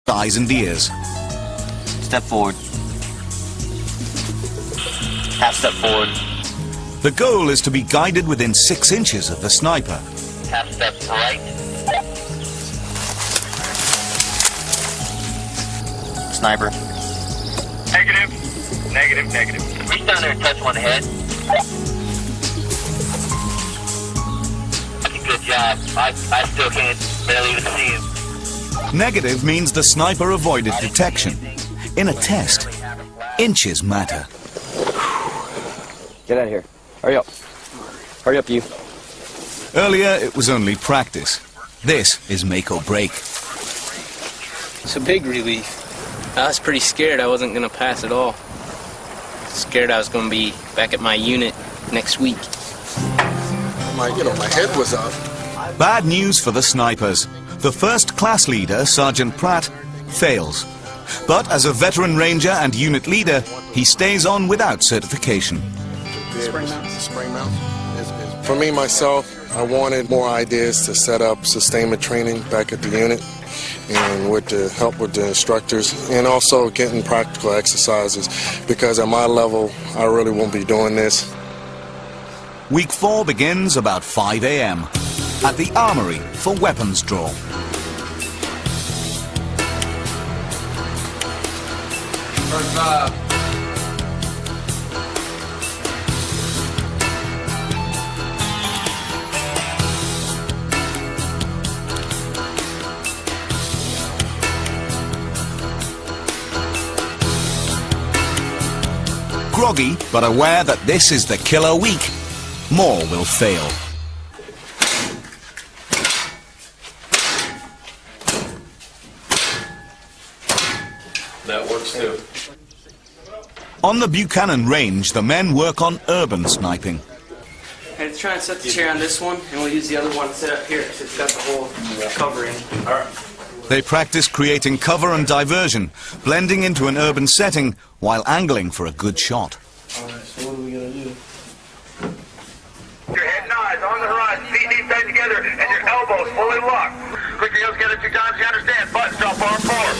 eyes and ears. Step forward. Half step forward. The goal is to be guided within 6 inches of the sniper. Half step right. Sniper. Negative. Negative, negative. Reach down there and touch one head. Good job. I still can't barely even see him. Negative means the sniper avoided detection. In a test, inches matter. Get out of here. Hurry up. Hurry up, you. Earlier, it was only practice. This is make or break. It's a big relief. I was pretty scared I wasn't going to pass at all. Scared I was going to be back at my unit next week. My head was up. Bad news for the snipers. The first class leader, Sergeant Pratt, fails. But as a veteran ranger and unit leader, he stays on without certification. Spring mount. For me, myself, I wanted more ideas to set up sustainment training back at the unit, and with the help with the instructors, and also getting practical exercises, because at my level, I really won't be doing this. Week 4 begins about 5 a.m. at the armory for weapons draw. Groggy, but aware that this is the killer week, more will fail. That works too. On the Buchanan Range, the men work on urban sniping. Hey, let's try and set the chair on this one, and we'll use the other one set up here, because it's got the whole covering. All right. They practice creating cover and diversion, blending into an urban setting while angling for a good shot. All right, so what are we going to do? Your head nods on the horizon, feet knee tight together, and your elbows fully locked. Quick your heels together 2 times, you understand. Buttons drop arm forward.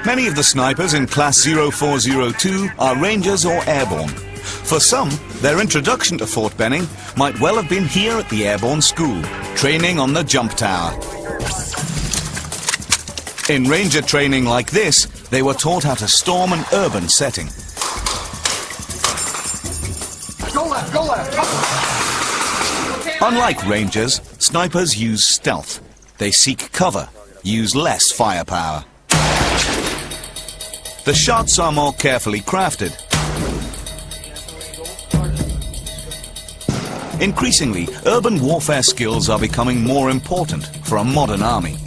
Many of the snipers in Class 0402 are Rangers or Airborne. For some, their introduction to Fort Benning might well have been here at the Airborne School, training on the jump tower. In Ranger training like this, they were taught how to storm an urban setting. Go left, go left. Unlike Rangers, snipers use stealth. They seek cover, use less firepower. The shots are more carefully crafted. Increasingly, urban warfare skills are becoming more important for a modern army.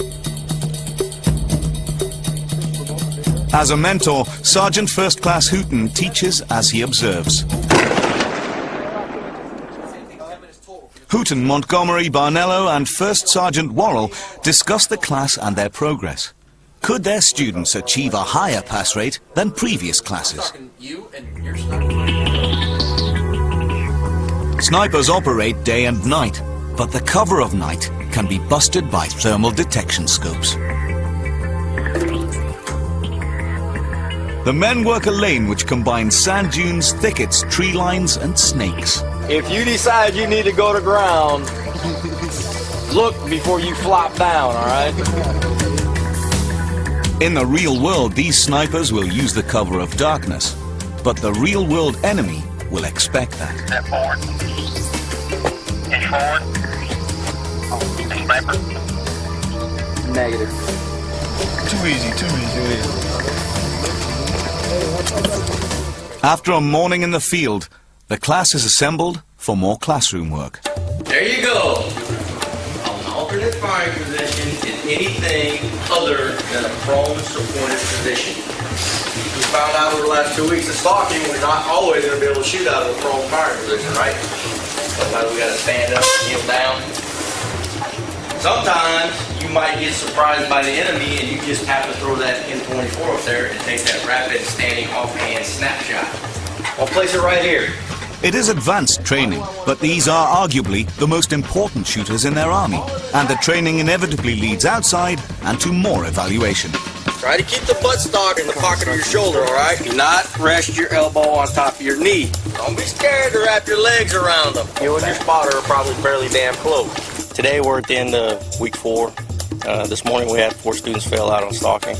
As a mentor, Sergeant First Class Hooton teaches as he observes. Hooton, Montgomery, Barnello and First Sergeant Worrell discuss the class and their progress. Could their students achieve a higher pass rate than previous classes? Snipers operate day and night, but the cover of night can be busted by thermal detection scopes. The men work a lane which combines sand dunes, thickets, tree lines and snakes. If you decide you need to go to ground, look before you flop down, all right? In the real world, these snipers will use the cover of darkness, but the real world enemy will expect that. Step forward. Inch forward. Sniper. Negative. Too easy. After a morning in the field, the class is assembled for more classroom work. There you go. An alternate firing position is anything other than a prone supported position. We found out over the last 2 weeks of stalking, we're not always going to be able to shoot out of a prone firing position, right? Sometimes we got to stand up, kneel down. Sometimes you might get surprised by the enemy and you just have to throw that M24 up there and take that rapid standing offhand snapshot. I'll place it right here. It is advanced training, but these are arguably the most important shooters in their army, and the training inevitably leads outside and to more evaluation. Try to keep the buttstock in the pocket of your shoulder, all right? Do not rest your elbow on top of your knee. Don't be scared to wrap your legs around them. You and your spotter are probably fairly damn close. Today we're at the end of week 4. This morning we had 4 students fail out on stalking.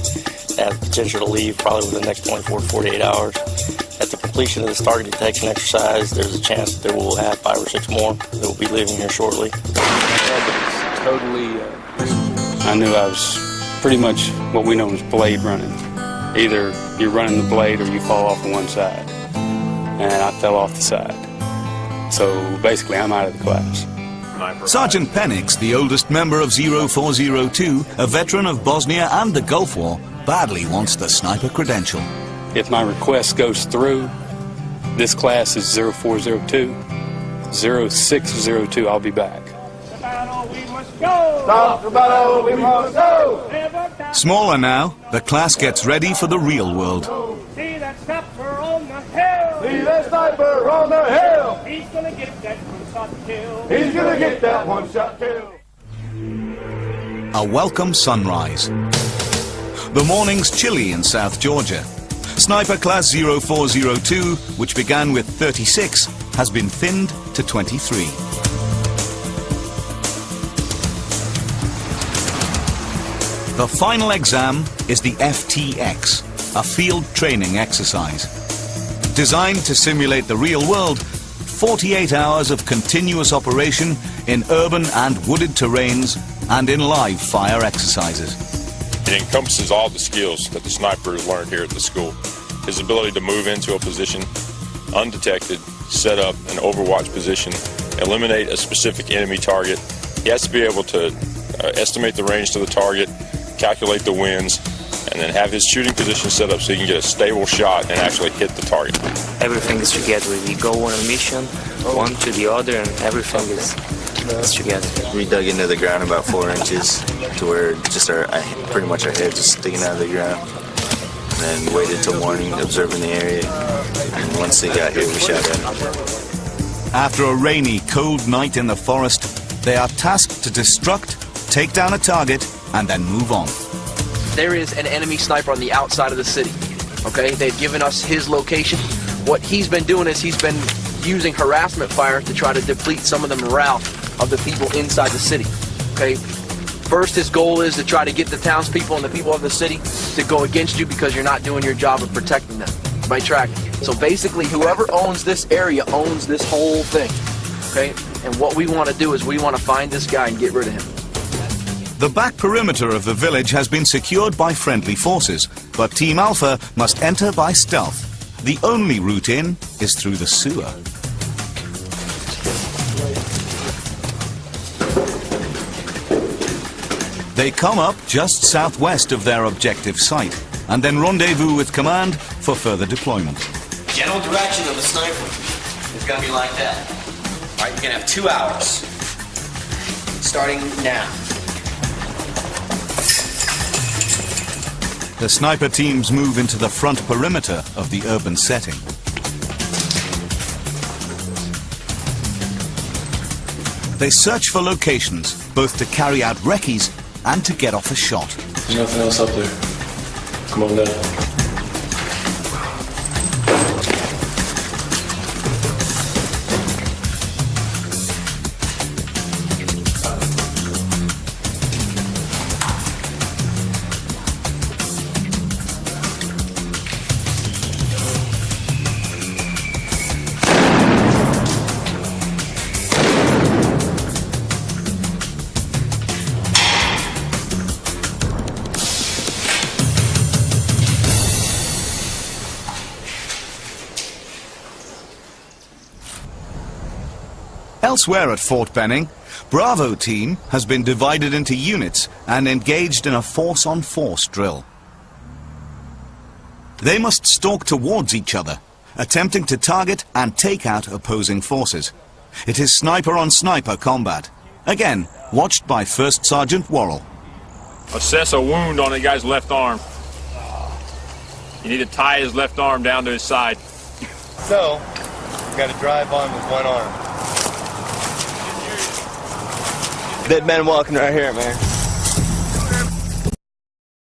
They have potential to leave probably within the next 24 to 48 hours. At the completion of this target detection exercise, there's a chance that we'll have 5 or 6 more that will be leaving here shortly. Totally. I knew I was pretty much what we know as blade running. Either you're running the blade or you fall off on one side. And I fell off the side. So basically I'm out of the class. Sergeant Penix, the oldest member of 0402, a veteran of Bosnia and the Gulf War, badly wants the sniper credential. If my request goes through, this class is 0402, 0602, I'll be back. Smaller now, the class gets ready for the real world. See that sniper on the hill. See that sniper on the hill. He's gonna get that one-shot kill. He's gonna get that one-shot kill. A welcome sunrise. The morning's chilly in South Georgia. Sniper Class 0402, which began with 36, has been thinned to 23. The final exam is the FTX, a field training exercise. Designed to simulate the real world, 48 hours of continuous operation in urban and wooded terrains and in live fire exercises. It encompasses all the skills that the sniper has learned here at the school. His ability to move into a position undetected, set up an overwatch position, eliminate a specific enemy target. He has to be able to estimate the range to the target, calculate the winds, and then have his shooting position set up so he can get a stable shot and actually hit the target. Everything is together. We go on a mission, one to the other, and everything is together. We dug into the ground about 4 inches to where just pretty much our head just sticking out of the ground. And then waited till morning, observing the area. And once they got here, we shot at them. After a rainy, cold night in the forest, they are tasked to destruct, take down a target, and then move on. There is an enemy sniper on the outside of the city. Okay, they've given us his location. What he's been doing is he's been using harassment fire to try to deplete some of the morale of the people inside the city. Okay, first his goal is to try to get the townspeople and the people of the city to go against you because you're not doing your job of protecting them by tracking. So basically, whoever owns this area owns this whole thing. Okay, and what we want to do is we want to find this guy and get rid of him. The back perimeter of the village has been secured by friendly forces, but Team Alpha must enter by stealth. The only route in is through the sewer. They come up just southwest of their objective site, and then rendezvous with command for further deployment. General direction of the sniper is going to be like that. All right, you're going to have 2 hours, starting now. The sniper teams move into the front perimeter of the urban setting. They search for locations, both to carry out recce's and to get off a shot. There's nothing else up there. Come on down. Elsewhere at Fort Benning, Bravo team has been divided into units and engaged in a force-on-force drill. They must stalk towards each other, attempting to target and take out opposing forces. It is sniper-on-sniper combat, again watched by First Sergeant Worrell. Assess a wound on the guy's left arm. You need to tie his left arm down to his side. So, Got to drive on with one arm. Dead man walking right here, man.